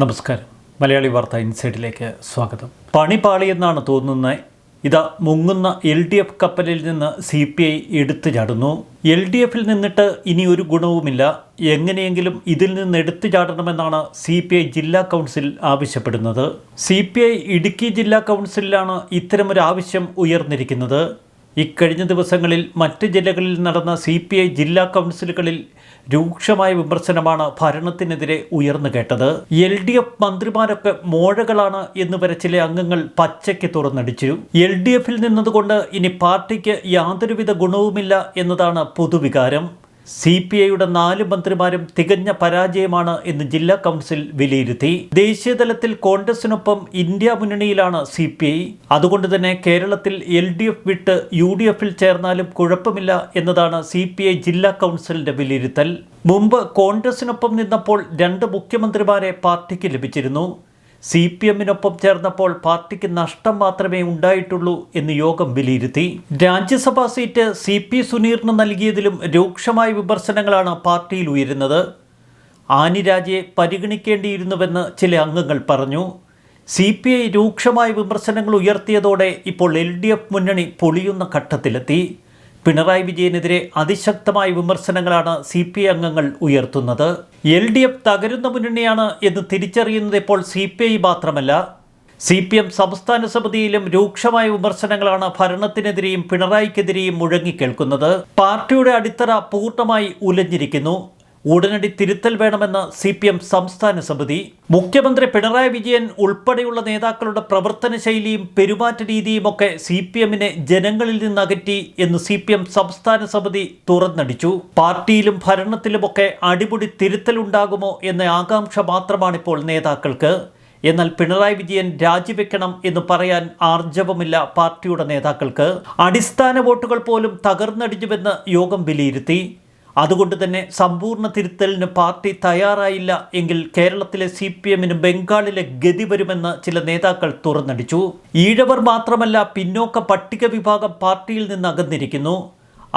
നമസ്കാരം. മലയാളി വാർത്ത ഇൻസൈഡിലേക്ക് സ്വാഗതം. പണിപാളിയെന്നാണ് തോന്നുന്നത്. ഇതാ മുങ്ങുന്ന LDF കപ്പലിൽ നിന്ന് CPI എടുത്തു ചാടുന്നു. LDFിൽ നിന്നിട്ട് ഇനി ഒരു ഗുണവുമില്ല, എങ്ങനെയെങ്കിലും ഇതിൽ നിന്ന് എടുത്തു ചാടണമെന്നാണ് CPI ജില്ലാ കൗൺസിൽ ആവശ്യപ്പെടുന്നത്. CPI ഇടുക്കി ജില്ലാ കൗൺസിലാണ് ഇത്തരമൊരു ആവശ്യം ഉയർന്നിരിക്കുന്നത്. ഇക്കഴിഞ്ഞ ദിവസങ്ങളിൽ മറ്റ് ജില്ലകളിൽ നടന്ന CPI ജില്ലാ കൗൺസിലുകളിൽ രൂക്ഷമായ വിമർശനമാണ് ഭരണത്തിനെതിരെ ഉയർന്നു കേട്ടത്. LDF മന്ത്രിമാരൊക്കെ മോഴകളാണ് എന്ന് വരെ ചില അംഗങ്ങൾ പച്ചയ്ക്ക് തുറന്നടിച്ചു. LDFിൽ നിന്നതുകൊണ്ട് ഇനി പാർട്ടിക്ക് യാതൊരുവിധ ഗുണവുമില്ല എന്നതാണ് പൊതുവികാരം. CPIയുടെ 4 മന്ത്രിമാരും തികഞ്ഞ പരാജയമാണ് എന്ന് ജില്ലാ കൗൺസിൽ വിലയിരുത്തി. ദേശീയതലത്തിൽ കോൺഗ്രസിനൊപ്പം ഇന്ത്യ മുന്നണിയിലാണ് CPI. അതുകൊണ്ട് തന്നെ കേരളത്തിൽ LDF വിട്ട് UDFിൽ ചേർന്നാലും കുഴപ്പമില്ല എന്നതാണ് CPI ജില്ലാ കൗൺസിലിന്റെ വിലയിരുത്തൽ. മുമ്പ് കോൺഗ്രസിനൊപ്പം നിന്നപ്പോൾ 2 മുഖ്യമന്ത്രിമാരെ പാർട്ടിക്ക് ലഭിച്ചിരുന്നു. CPMനൊപ്പം ചേർന്നപ്പോൾ പാർട്ടിക്ക് നഷ്ടം മാത്രമേ ഉണ്ടായിട്ടുള്ളൂ എന്ന് യോഗം വിലയിരുത്തി. രാജ്യസഭാ സീറ്റ് CP സുനീറിന് നൽകിയതിലും രൂക്ഷമായ വിമർശനങ്ങളാണ് പാർട്ടിയിൽ ഉയരുന്നത്. ആനി രാജയെ പരിഗണിക്കേണ്ടിയിരുന്നുവെന്ന് ചില അംഗങ്ങൾ പറഞ്ഞു. CPI രൂക്ഷമായ വിമർശനങ്ങൾ ഉയർത്തിയതോടെ ഇപ്പോൾ LDF മുന്നണി പൊളിയുന്ന ഘട്ടത്തിലെത്തി. പിണറായി വിജയനെതിരെ അതിശക്തമായ വിമർശനങ്ങളാണ് CPI അംഗങ്ങൾ ഉയർത്തുന്നത്. LDF തകരുന്ന മുന്നണിയാണ് എന്ന് തിരിച്ചറിയുന്നത് ഇപ്പോൾ CPI മാത്രമല്ല, CPM സംസ്ഥാന സമിതിയിലും രൂക്ഷമായ വിമർശനങ്ങളാണ് ഭരണത്തിനെതിരെയും പിണറായിക്കെതിരെയും മുഴങ്ങിക്കേൾക്കുന്നത്. പാർട്ടിയുടെ അടിത്തറ പൂർണ്ണമായി ഉലഞ്ഞിരിക്കുന്നു. ഉടനടി തിരുത്തൽ വേണമെന്ന് CPM സംസ്ഥാന സമിതി. മുഖ്യമന്ത്രി പിണറായി വിജയൻ ഉൾപ്പെടെയുള്ള നേതാക്കളുടെ പ്രവർത്തന ശൈലിയും പെരുമാറ്റ രീതിയുമൊക്കെ CPMനെ ജനങ്ങളിൽ നിന്നകറ്റി എന്ന് CPM സംസ്ഥാന സമിതി തുറന്നടിച്ചു. പാർട്ടിയിലും ഭരണത്തിലുമൊക്കെ അടിമുടി തിരുത്തലുണ്ടാകുമോ എന്ന ആകാംക്ഷ മാത്രമാണിപ്പോൾ നേതാക്കൾക്ക്. എന്നാൽ പിണറായി വിജയൻ രാജിവെക്കണം എന്ന് പറയാൻ ആർജവമില്ല പാർട്ടിയുടെ നേതാക്കൾക്ക്. അടിസ്ഥാന വോട്ടുകൾ പോലും തകർന്നടിഞ്ഞുവെന്ന് യോഗം വിലയിരുത്തി. അതുകൊണ്ട് തന്നെ സമ്പൂർണ്ണ തിരുത്തലിന് പാർട്ടി തയ്യാറായില്ല എങ്കിൽ കേരളത്തിലെ CPMന് ബംഗാളിലെ ഗതി വരുമെന്ന് ചില നേതാക്കൾ തുറന്നടിച്ചു. ഈഴവർ മാത്രമല്ല, പിന്നോക്ക പട്ടിക വിഭാഗം പാർട്ടിയിൽ നിന്ന് അകന്നിരിക്കുന്നു.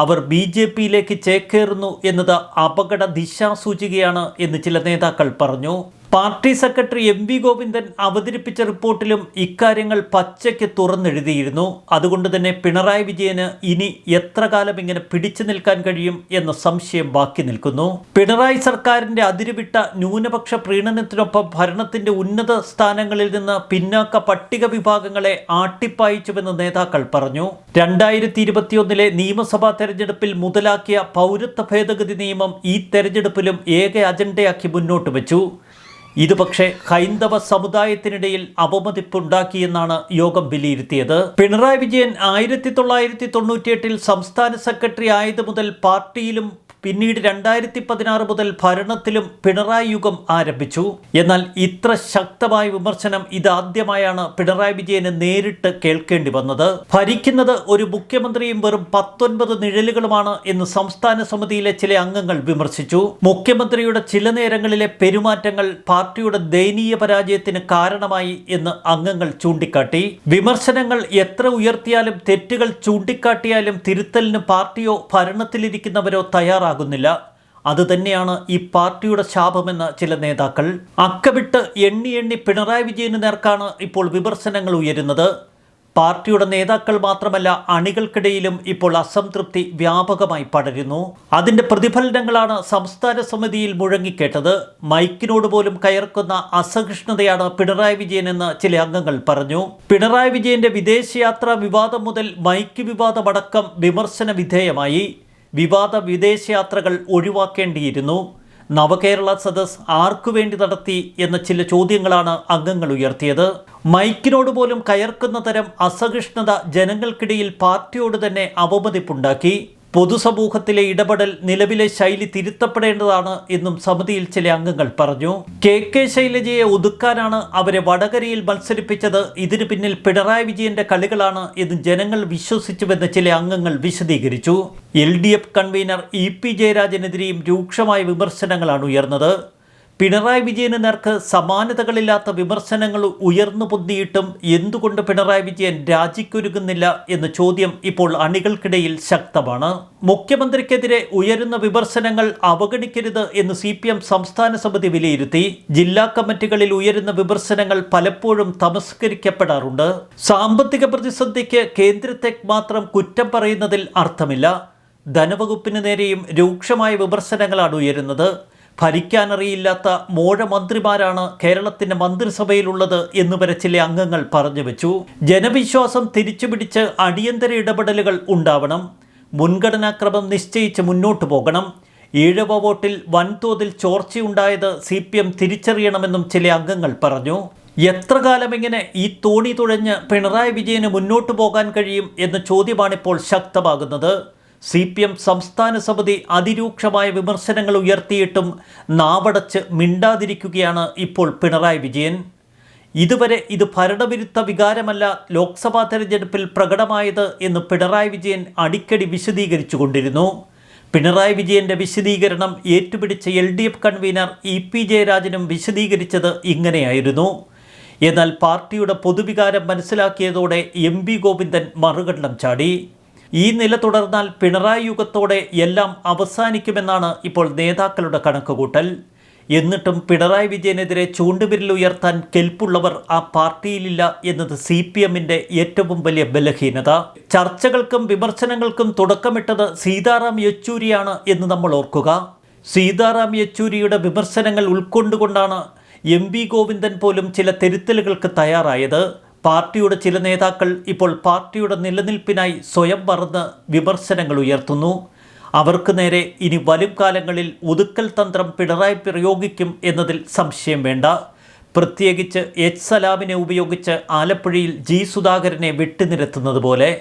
അവർ BJPയിലേക്ക് ചേക്കേറുന്നു എന്നത് അപകട ദിശാസൂചികയാണ് എന്ന് ചില നേതാക്കൾ പറഞ്ഞു. പാർട്ടി സെക്രട്ടറി MV ഗോവിന്ദൻ അവതരിപ്പിച്ച റിപ്പോർട്ടിലും ഇക്കാര്യങ്ങൾ പച്ചയ്ക്ക് തുറന്നെഴുതിയിരുന്നു. അതുകൊണ്ട് തന്നെ പിണറായി വിജയന് ഇനി എത്ര കാലം ഇങ്ങനെ പിടിച്ചു നിൽക്കാൻ കഴിയും എന്ന സംശയം ബാക്കി നിൽക്കുന്നു. പിണറായി സർക്കാരിന്റെ അതിരുവിട്ട ന്യൂനപക്ഷ പ്രീണനത്തിനൊപ്പം ഭരണത്തിന്റെ ഉന്നത സ്ഥാനങ്ങളിൽ നിന്ന് പിന്നാക്ക പട്ടിക വിഭാഗങ്ങളെ ആട്ടിപ്പായിച്ചുവെന്ന് നേതാക്കൾ പറഞ്ഞു. 2021 നിയമസഭാ തെരഞ്ഞെടുപ്പിൽ മുതലാക്കിയ പൗരത്വ ഭേദഗതി നിയമം ഈ തെരഞ്ഞെടുപ്പിലും ഏക അജണ്ടയാക്കി മുന്നോട്ട് വെച്ചു. ഇത് പക്ഷേ ഹൈന്ദവ സമുദായത്തിനിടയിൽ അവമതിപ്പുണ്ടാക്കിയെന്നാണ് യോഗം വിലയിരുത്തിയത്. പിണറായി വിജയൻ 1998 സംസ്ഥാന സെക്രട്ടറി ആയത് മുതൽ പാർട്ടിയിലും പിന്നീട് 2016 മുതൽ ഭരണത്തിലും പിണറായി യുഗം ആരംഭിച്ചു. എന്നാൽ ഇത്ര ശക്തമായ വിമർശനം ഇതാദ്യമായാണ് പിണറായി വിജയന് നേരിട്ട് കേൾക്കേണ്ടി വന്നത്. ഭരിക്കുന്നത് ഒരു മുഖ്യമന്ത്രിയും വെറും 19 നിഴലുകളുമാണ് എന്ന് സംസ്ഥാന സമിതിയിലെ ചില അംഗങ്ങൾ വിമർശിച്ചു. മുഖ്യമന്ത്രിയുടെ ചില നേരങ്ങളിലെ പെരുമാറ്റങ്ങൾ പാർട്ടിയുടെ ദയനീയ പരാജയത്തിന് കാരണമായി എന്ന് അംഗങ്ങൾ ചൂണ്ടിക്കാട്ടി. വിമർശനങ്ങൾ എത്ര ഉയർത്തിയാലും തെറ്റുകൾ ചൂണ്ടിക്കാട്ടിയാലും തിരുത്തലിന് പാർട്ടിയോ ഭരണത്തിലിരിക്കുന്നവരോ തയ്യാറാകുന്നില്ല. അതുതന്നെയാണ് ഈ പാർട്ടിയുടെ ശാപമെന്ന് ചില നേതാക്കൾ. അക്കവിട്ട് എണ്ണി പിണറായി വിജയന് നേർക്കാണ് ഇപ്പോൾ വിമർശനങ്ങൾ ഉയരുന്നത്. പാർട്ടിയുടെ നേതാക്കൾ മാത്രമല്ല, അണികൾക്കിടയിലും ഇപ്പോൾ അസംതൃപ്തി വ്യാപകമായി പടരുന്നു. അതിന്റെ പ്രതിഫലനങ്ങളാണ് സംസ്ഥാന സമിതിയിൽ മുഴങ്ങിക്കേട്ടത്. മൈക്കിനോട് പോലും കയർക്കുന്ന അസഹിഷ്ണുതയാണ് പിണറായി വിജയനെന്ന് ചില അംഗങ്ങൾ പറഞ്ഞു. പിണറായി വിജയന്റെ വിദേശയാത്രാ വിവാദം മുതൽ മൈക്ക് വിവാദമടക്കം വിമർശന വിധേയമായി. വിവാദ വിദേശയാത്രകൾ ഒഴിവാക്കേണ്ടിയിരുന്നു. നവകേരള സദസ് ആർക്കുവേണ്ടി നടത്തി എന്ന ചില ചോദ്യങ്ങളാണ് അംഗങ്ങൾ ഉയർത്തിയത്. മൈക്കിനോട് പോലും കയർക്കുന്ന തരം അസഹിഷ്ണുത ജനങ്ങൾക്കിടയിൽ പാർട്ടിയോട് തന്നെ അവമതിപ്പുണ്ടാക്കി. പൊതുസമൂഹത്തിലെ ഇടപെടൽ നിലവിലെ ശൈലി തിരുത്തപ്പെടേണ്ടതാണ് എന്നും സമിതിയിൽ ചില അംഗങ്ങൾ പറഞ്ഞു. KK ശൈലജയെ ഒതുക്കാനാണ് അവരെ വടകരയിൽ മത്സരിപ്പിച്ചത്. ഇതിനു പിന്നിൽ പിണറായി വിജയന്റെ കളികളാണ് എന്ന് ജനങ്ങൾ വിശ്വസിച്ചുവെന്ന് ചില അംഗങ്ങൾ വിശദീകരിച്ചു. LDF കൺവീനർ EP ജയരാജനെതിരെയും രൂക്ഷമായ വിമർശനങ്ങളാണ് ഉയർന്നത്. പിണറായി വിജയന് നേർക്ക് സമാനതകളില്ലാത്ത വിമർശനങ്ങൾ ഉയർന്നു പൊന്തിയിട്ടും എന്തുകൊണ്ട് പിണറായി വിജയൻ രാജിക്കൊരുങ്ങുന്നില്ല എന്ന ചോദ്യം ഇപ്പോൾ അണികൾക്കിടയിൽ ശക്തമാണ്. മുഖ്യമന്ത്രിക്കെതിരെ ഉയരുന്ന വിമർശനങ്ങൾ അവഗണിക്കരുത് എന്ന് CPM സംസ്ഥാന സമിതി വിലയിരുത്തി. ജില്ലാ കമ്മിറ്റികളിൽ ഉയരുന്ന വിമർശനങ്ങൾ പലപ്പോഴും തമസ്കരിക്കപ്പെടാറുണ്ട്. സാമ്പത്തിക പ്രതിസന്ധിക്ക് കേന്ദ്രത്തെ മാത്രം കുറ്റം പറയുന്നതിൽ അർത്ഥമില്ല. ധനവകുപ്പിന് നേരെയും രൂക്ഷമായ വിമർശനങ്ങളാണ് ഉയരുന്നത്. ഭരിക്കാനറിയില്ലാത്ത മോഴ മന്ത്രിമാരാണ് കേരളത്തിൻ്റെ മന്ത്രിസഭയിലുള്ളത് എന്നുവരെ ചില അംഗങ്ങൾ പറഞ്ഞു വെച്ചു. ജനവിശ്വാസം തിരിച്ചുപിടിച്ച് അടിയന്തര ഇടപെടലുകൾ ഉണ്ടാവണം. മുൻഗണനാക്രമം നിശ്ചയിച്ച് മുന്നോട്ടു പോകണം. ഈഴവ വോട്ടിൽ വൻതോതിൽ ചോർച്ചയുണ്ടായത് CPM തിരിച്ചറിയണമെന്നും ചില അംഗങ്ങൾ പറഞ്ഞു. എത്ര കാലം ഇങ്ങനെ ഈ തോണി തുഴഞ്ഞ് പിണറായി വിജയന് മുന്നോട്ടു പോകാൻ കഴിയും എന്ന ചോദ്യമാണിപ്പോൾ ശക്തമാകുന്നത്. CPM സംസ്ഥാന സമിതി അതിരൂക്ഷമായ വിമർശനങ്ങൾ ഉയർത്തിയിട്ടും നാവടച്ച് മിണ്ടാതിരിക്കുകയാണ് ഇപ്പോൾ പിണറായി വിജയൻ. ഇതുവരെ ഇത് ഭരണവിരുദ്ധ വികാരമല്ല ലോക്സഭാ തെരഞ്ഞെടുപ്പിൽ പ്രകടമായത് എന്ന് പിണറായി വിജയൻ അടിക്കടി വിശദീകരിച്ചു കൊണ്ടിരുന്നു. പിണറായി വിജയൻ്റെ വിശദീകരണം ഏറ്റുപിടിച്ച LDF കൺവീനർ EP ജയരാജനും വിശദീകരിച്ചത് ഇങ്ങനെയായിരുന്നു. എന്നാൽ പാർട്ടിയുടെ പൊതുവികാരം മനസ്സിലാക്കിയതോടെ MP ഗോവിന്ദൻ മറുകണ്ഠം ചാടി. ഈ നില തുടർന്നാൽ പിണറായി യുഗത്തോടെ എല്ലാം അവസാനിക്കുമെന്നാണ് ഇപ്പോൾ നേതാക്കളുടെ കണക്കുകൂട്ടൽ. എന്നിട്ടും പിണറായി വിജയനെതിരെ ചൂണ്ടുവിരൽ ഉയർത്താൻ കെൽപ്പുള്ളവർ ആ പാർട്ടിയിലില്ല എന്നത് CPMൻ്റെ ഏറ്റവും വലിയ ബലഹീനത. ചർച്ചകൾക്കും വിമർശനങ്ങൾക്കും തുടക്കമിട്ടത് സീതാറാം യെച്ചൂരിയാണ് എന്ന് നമ്മൾ ഓർക്കുക. സീതാറാം യെച്ചൂരിയുടെ വിമർശനങ്ങൾ ഉൾക്കൊണ്ടുകൊണ്ടാണ് MP ഗോവിന്ദൻ പോലും ചില തിരുത്തലുകൾക്ക് തയ്യാറായത്. പാർട്ടിയുടെ ചില നേതാക്കൾ ഇപ്പോൾ പാർട്ടിയുടെ നിലനിൽപ്പിനായി സ്വയം മറന്ന് വിമർശനങ്ങൾ ഉയർത്തുന്നു. അവർക്ക് നേരെ ഇനി വരും കാലങ്ങളിൽ ഒതുക്കൽ തന്ത്രം പിണറായി പ്രയോഗിക്കും എന്നതിൽ സംശയം വേണ്ട. പ്രത്യേകിച്ച് H സലാമിനെ ഉപയോഗിച്ച് ആലപ്പുഴയിൽ G സുധാകരനെ വെട്ടിനിരത്തുന്നത് പോലെ.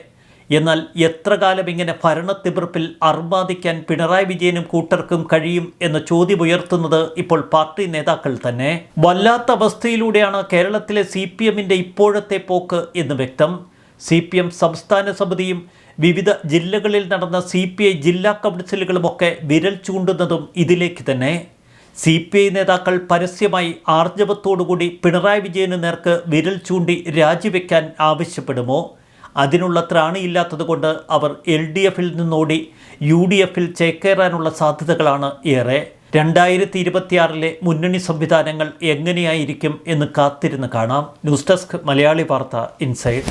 എന്നാൽ എത്ര കാലം ഇങ്ങനെ ഭരണത്തിമിർപ്പിൽ അർമാദിക്കാൻ പിണറായി വിജയനും കൂട്ടർക്കും കഴിയും എന്ന ചോദ്യം ഉയർത്തുന്നത് ഇപ്പോൾ പാർട്ടി നേതാക്കൾ തന്നെ. വല്ലാത്ത അവസ്ഥയിലൂടെയാണ് കേരളത്തിലെ CPMൻ്റെ ഇപ്പോഴത്തെ പോക്ക് എന്ന് വ്യക്തം. CPM സംസ്ഥാന സമിതിയും വിവിധ ജില്ലകളിൽ നടന്ന CPI ജില്ലാ കൗൺസിലുകളുമൊക്കെ വിരൽ ചൂണ്ടുന്നതും ഇതിലേക്ക് തന്നെ. CPI നേതാക്കൾ പരസ്യമായി ആർജവത്തോടുകൂടി പിണറായി വിജയന് നേർക്ക് വിരൽ ചൂണ്ടി രാജിവെക്കാൻ ആവശ്യപ്പെടുമോ? അതിനുള്ള ത്രാണിയില്ലാത്തതുകൊണ്ട് അവർ LDFിൽ നിന്നോടി UDFിൽ ചേക്കേറാനുള്ള സാധ്യതകളാണ് ഏറെ. 2026 മുന്നണി സംവിധാനങ്ങൾ എങ്ങനെയായിരിക്കും എന്ന് കാത്തിരുന്ന് കാണാം. ന്യൂസ് ഡെസ്ക് മലയാളി വാർത്ത ഇൻസൈഡ്.